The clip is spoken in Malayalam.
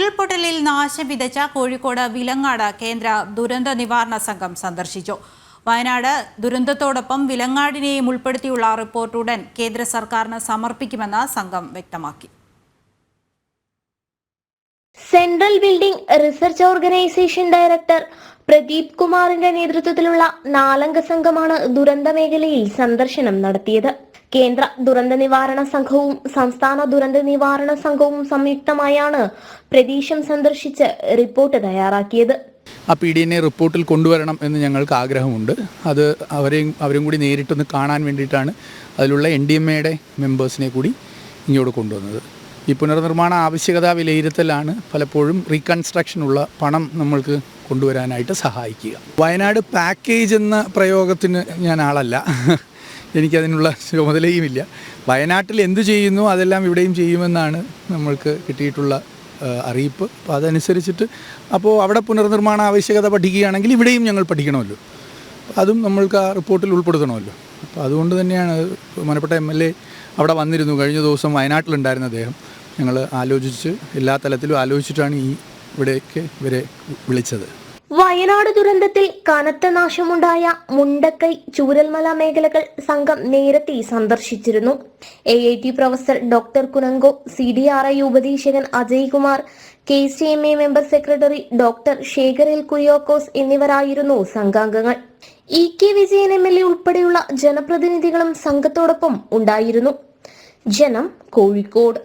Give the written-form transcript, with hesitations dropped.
ഉരുൾപൊട്ടലിൽ നാശം വിതച്ച കോഴിക്കോട് വിലങ്ങാട് കേന്ദ്ര ദുരന്ത നിവാരണ സംഘം സന്ദർശിച്ചു. വയനാട് ദുരന്തത്തോടൊപ്പം വിലങ്ങാടിനെയും ഉൾപ്പെടുത്തിയുള്ള റിപ്പോർട്ട് ഉടൻ കേന്ദ്ര സർക്കാരിന് സമർപ്പിക്കുമെന്ന് സംഘം വ്യക്തമാക്കി. Central building research organisation director Pradeep കുമാറിന്റെ നേതൃത്വത്തിലുള്ള 4 അംഗ സംഘമാണ് ദുരന്ത മേഖലയിൽ സന്ദർശനം നടത്തിയത്. കേന്ദ്ര ദുരന്ത നിവാരണ സംഘവും സംസ്ഥാന ദുരന്ത നിവാരണ സംഘവും സംയുക്തമായാണ് പ്രദേശം സന്ദർശിച്ച് റിപ്പോർട്ട് തയ്യാറാക്കിയത്. ആ PDNA റിപ്പോർട്ടിൽ കൊണ്ടുവരണം എന്ന് ഞങ്ങൾക്ക് ആഗ്രഹമുണ്ട്. അത് അവരും കൂടി നേരിട്ടൊന്ന് കാണാൻ വേണ്ടിയിട്ടാണ് അതിലുള്ള NDMAയുടെ മെമ്പേഴ്സിനെ കൂടി ഇങ്ങോട്ട് കൊണ്ടുവന്നത്. ഈ പുനർനിർമ്മാണ ആവശ്യകത വിലയിരുത്തലാണ് പലപ്പോഴും റീകൺസ്ട്രക്ഷനുള്ള പണം നമ്മൾക്ക് കൊണ്ടുവരാനായിട്ട് സഹായിക്കുക. വയനാട് പാക്കേജ് എന്ന പ്രയോഗത്തിന് ഞാൻ ആളല്ല, എനിക്കതിനുള്ള ചുമതലയുമില്ല. വയനാട്ടിൽ എന്തു ചെയ്യുന്നു അതെല്ലാം ഇവിടെയും ചെയ്യുമെന്നാണ് നമ്മൾക്ക് കിട്ടിയിട്ടുള്ള അറിയിപ്പ്. അപ്പോൾ അതനുസരിച്ചിട്ട് അപ്പോൾ അവിടെ പുനർനിർമ്മാണ ആവശ്യകത പഠിക്കുകയാണെങ്കിൽ ഇവിടെയും ഞങ്ങൾ പഠിക്കണമല്ലോ, അതും നമ്മൾക്ക് ആ റിപ്പോർട്ടിൽ ഉൾപ്പെടുത്തണമല്ലോ. അപ്പോൾ അതുകൊണ്ട് തന്നെയാണ് ബഹുമാനപ്പെട്ട MLA അവിടെ വന്നിരുന്നു. കഴിഞ്ഞ ദിവസം വയനാട്ടിലുണ്ടായിരുന്ന അദ്ദേഹം. ഞങ്ങൾ ആലോചിച്ച് എല്ലാ തലത്തിലും ആലോചിച്ചിട്ടാണ് ഇവിടേക്ക് ഇവരെ വിളിച്ചത്. വയനാട് ദുരന്തത്തിൽ കനത്ത നാശമുണ്ടായ മുണ്ടക്കൈ, ചൂരൽമല മേഖലകൾ സംഘം നേരത്തെ സന്ദർശിച്ചിരുന്നു. AIT പ്രൊഫസർ ഡോക്ടർ കുനങ്കോ, CDRI ഉപദേശകൻ Ajay Kumar, KCMA member secretary doctor Sekhar L Kuriakose എന്നിവരായിരുന്നു സംഘാംഗങ്ങൾ. EK വിജയൻ MLA ഉൾപ്പെടെയുള്ള ജനപ്രതിനിധികളും സംഘത്തോടൊപ്പം ഉണ്ടായിരുന്നു. ജനം, കോഴിക്കോട്.